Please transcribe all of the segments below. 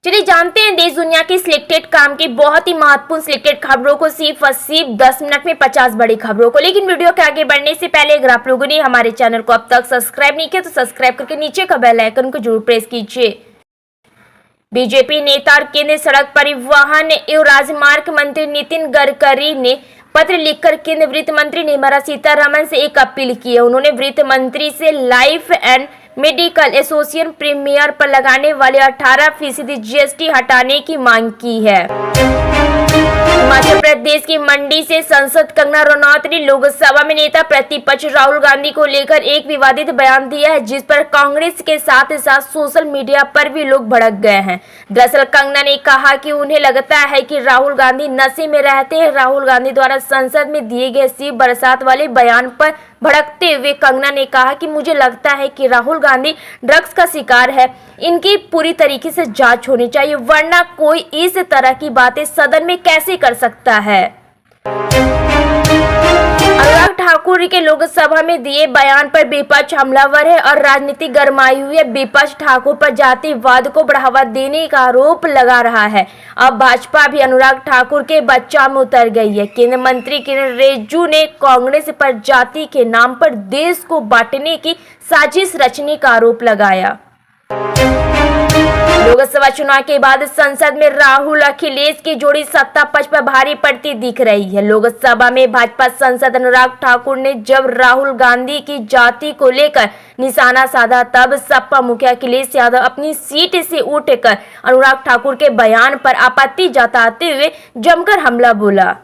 चलिए जानते हैं देश दुनिया की सिलेक्टेड काम की बहुत ही महत्वपूर्ण सिलेक्टेड खबरों को सिर्फ 10 मिनट में 50 बड़ी खबरों को। लेकिन वीडियो के आगे बढ़ने से पहले अगर आप लोगों ने हमारे चैनल को अब तक सब्सक्राइब नहीं किया तो सब्सक्राइब करके नीचे का बेल आइकन को जरूर प्रेस कीजिए। बीजेपी नेता और केंद्रीय सड़क परिवहन एवं राजमार्ग मंत्री नितिन गडकरी ने पत्र लिखकर केंद्रीय वित्त मंत्री निर्मला सीतारमण से एक अपील की है। उन्होंने वित्त मंत्री से life and medical association premier पर लगाने वाले 18% जीएसटी हटाने की मांग की है। हिमाचल प्रदेश की मंडी से सांसद कंगना रनौत ने लोकसभा में नेता प्रतिपक्ष राहुल गांधी को लेकर एक विवादित बयान दिया है, जिस पर कांग्रेस के साथ साथ सोशल मीडिया पर भी लोग भड़क गए हैं। दरअसल कंगना ने कहा कि उन्हें लगता है कि राहुल गांधी नशे में रहते हैं। राहुल गांधी द्वारा संसद में दिए गए शिव बरसात वाले बयान पर भड़कते हुए कंगना ने कहा कि मुझे लगता है कि राहुल गांधी ड्रग्स का शिकार है। इनकी पूरी तरीके से जांच होनी चाहिए, वरना कोई इस तरह की बातें सदन में कैसे कर सकता है। अनुराग ठाकुर के लोकसभा में दिए बयान पर विपक्ष हमलावर है और राजनीति गरमाई हुई है। विपक्ष ठाकुर पर जातिवाद को बढ़ावा देने का आरोप लगा रहा है। अब भाजपा भी अनुराग ठाकुर के बचाव में उतर गई है। केंद्रीय मंत्री किरण रिजिजू ने कांग्रेस पर जाति के नाम पर देश को बांटने की साजिश रचने का आरोप लगाया। लोकसभा चुनाव के बाद संसद में राहुल अखिलेश की जोड़ी सत्ता पक्ष पर भारी पड़ती दिख रही है। लोकसभा में भाजपा सांसद अनुराग ठाकुर ने जब राहुल गांधी की जाति को लेकर निशाना साधा, तब सपा मुखिया अखिलेश यादव अपनी सीट से उठकर अनुराग ठाकुर के बयान पर आपत्ति जताते हुए जमकर हमला बोला।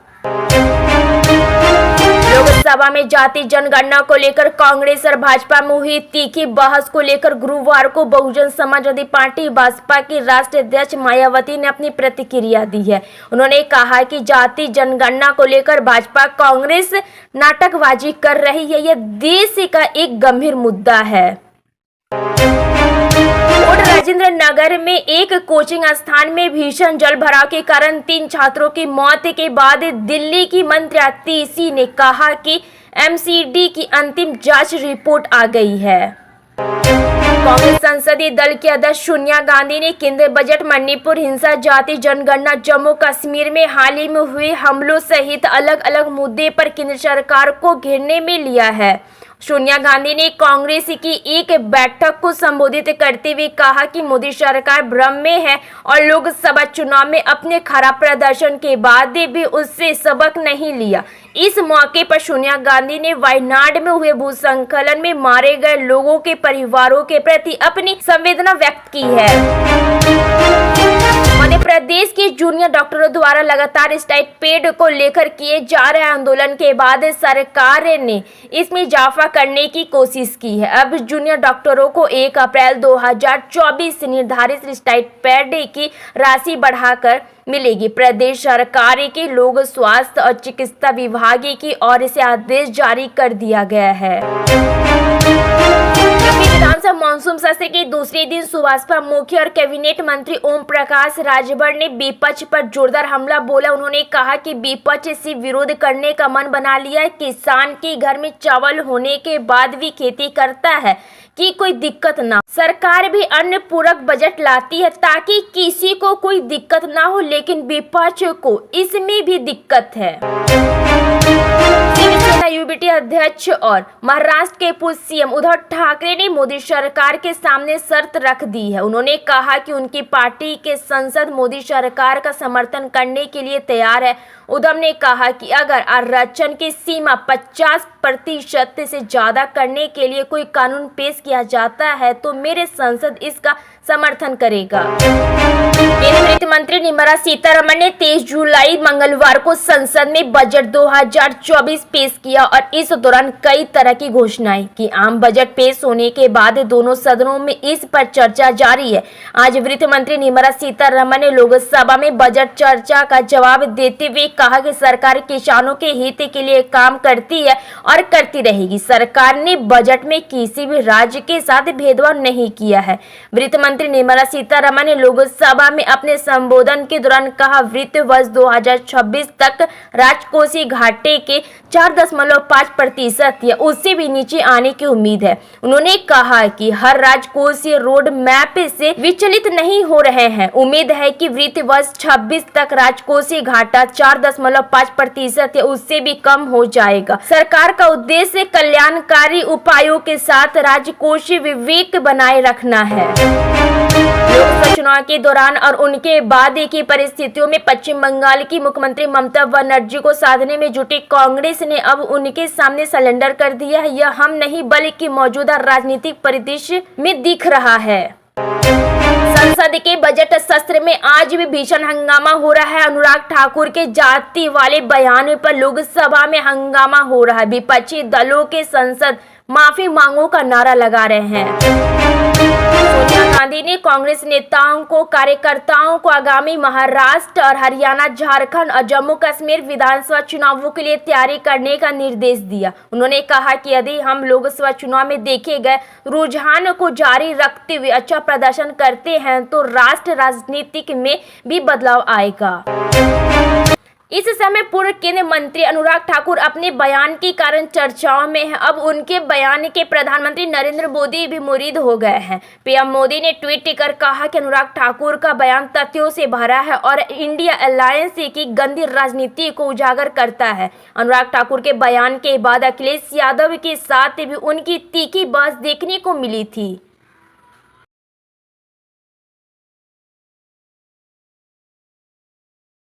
लोकसभा में जाति जनगणना को लेकर कांग्रेस और भाजपा में हुई तीखी बहस को लेकर गुरुवार को बहुजन समाजवादी पार्टी बसपा की राष्ट्रीय अध्यक्ष मायावती ने अपनी प्रतिक्रिया दी है। उन्होंने कहा कि जाति जनगणना को लेकर भाजपा कांग्रेस नाटकबाजी कर रही है। यह देश का एक गंभीर मुद्दा है। राजेंद्र नगर में एक कोचिंग स्थान में भीषण जल भराव के कारण 3 छात्रों की मौत के बाद दिल्ली की मंत्री आतिशी ने कहा कि एमसीडी की अंतिम जांच रिपोर्ट आ गई है। कांग्रेस संसदीय दल की अध्यक्ष सोनिया गांधी ने केंद्रीय बजट, मणिपुर हिंसा, जाति जनगणना, जम्मू कश्मीर में हाल ही में हुए हमलों सहित अलग अलग मुद्दे पर केंद्र सरकार को घेरने में लिया है। सोनिया गांधी ने कांग्रेस की एक बैठक को संबोधित करते हुए कहा कि मोदी सरकार भ्रम में है और लोकसभा चुनाव में अपने खराब प्रदर्शन के बाद भी उससे सबक नहीं लिया। इस मौके पर सोनिया गांधी ने वायनाड में हुए भूस्खलन में मारे गए लोगों के परिवारों के प्रति अपनी संवेदना व्यक्त की है। मध्य प्रदेश के जूनियर डॉक्टरों द्वारा लगातार स्टाइपेंड को लेकर किए जा रहे आंदोलन के बाद सरकार ने इसमें इजाफा करने की कोशिश की है। अब जूनियर डॉक्टरों को 1 अप्रैल 2024 से निर्धारित स्टाइपेंड की राशि बढ़ाकर मिलेगी। प्रदेश सरकार के लोक स्वास्थ्य और चिकित्सा विभाग की ओर से आदेश जारी कर दिया गया है। विधानसभा मानसून सत्र के दूसरे दिन सुभाषपा मुख्य और कैबिनेट मंत्री ओम प्रकाश राजभर ने विपक्ष पर जोरदार हमला बोला। उन्होंने कहा कि विपक्ष से विरोध करने का मन बना लिया है। किसान के घर में चावल होने के बाद भी खेती करता है कि कोई दिक्कत ना। सरकार भी अन्न पूरक बजट लाती है ताकि किसी को कोई दिक्कत ना हो, लेकिन विपक्ष को इसमें भी दिक्कत है। यूबीटी अध्यक्ष और महाराष्ट्र के पूर्व सीएम उद्धव ठाकरे ने मोदी सरकार के सामने शर्त रख दी है। उन्होंने कहा कि उनकी पार्टी के सांसद मोदी सरकार का समर्थन करने के लिए तैयार है। उद्धव ने कहा कि अगर आरक्षण की सीमा 50% से ज्यादा करने के लिए कोई कानून पेश किया जाता है तो मेरे संसद इसका समर्थन करेगा। केंद्रीय वित्त मंत्री निर्मला सीतारमण ने 23 जुलाई मंगलवार को संसद में बजट 2024 पेश किया और इस दौरान कई तरह की घोषणाएं की। आम बजट पेश होने के बाद दोनों सदनों में इस पर चर्चा जारी है। आज वित्त मंत्री निर्मला सीतारमण ने लोकसभा में बजट चर्चा का जवाब देते हुए कहा कि सरकार किसानों के हित के लिए काम करती है और करती रहेगी। सरकार ने बजट में किसी भी राज्य के साथ भेदभाव नहीं किया है। वित्त मंत्री निर्मला सीतारमण ने लोकसभा में अपने संबोधन के दौरान कहा, वित्त वर्ष 2026 तक राजकोषीय घाटे के 4.5% या उससे भी नीचे आने की उम्मीद है। उन्होंने कहा कि हर राजकोषीय रोड मैप से विचलित नहीं हो रहे हैं। उम्मीद है कि वित्त वर्ष 26 तक राजकोषीय घाटा 4.5% या उससे भी कम हो जाएगा। सरकार का उद्देश्य कल्याणकारी उपायों के साथ राजकोषीय विवेक बनाए रखना है। लोकसभा चुनाव के दौरान और उनके बाद की परिस्थितियों में पश्चिम बंगाल की मुख्यमंत्री ममता बनर्जी को साधने में जुटी कांग्रेस ने अब उनके सामने सरेंडर कर दिया है। यह हम नहीं बल्कि मौजूदा राजनीतिक परिदृश्य में दिख रहा है। संसद के बजट सत्र में आज भी भीषण हंगामा हो रहा है। अनुराग ठाकुर के जाति वाले बयान पर लोकसभा में हंगामा हो रहा है। विपक्षी दलों के सांसद माफी मांगों का नारा लगा रहे हैं। सोनिया गांधी ने कांग्रेस नेताओं को कार्यकर्ताओं को आगामी महाराष्ट्र और हरियाणा, झारखंड और जम्मू कश्मीर विधानसभा चुनावों के लिए तैयारी करने का निर्देश दिया। उन्होंने कहा कि यदि हम लोकसभा चुनाव में देखे गए रुझान को जारी रखते हुए अच्छा प्रदर्शन करते हैं तो राष्ट्र राजनीति में भी बदलाव आएगा। इस समय पूर्व केंद्रीय मंत्री अनुराग ठाकुर अपने बयान के कारण चर्चाओं में हैं। अब उनके बयान के प्रधानमंत्री नरेंद्र मोदी भी मुरीद हो गए हैं। पीएम मोदी ने ट्वीट कर कहा कि अनुराग ठाकुर का बयान तथ्यों से भरा है और इंडिया अलायंस की गंदी राजनीति को उजागर करता है। अनुराग ठाकुर के बयान के बाद अखिलेश यादव के साथ भी उनकी तीखी बहस देखने को मिली थी।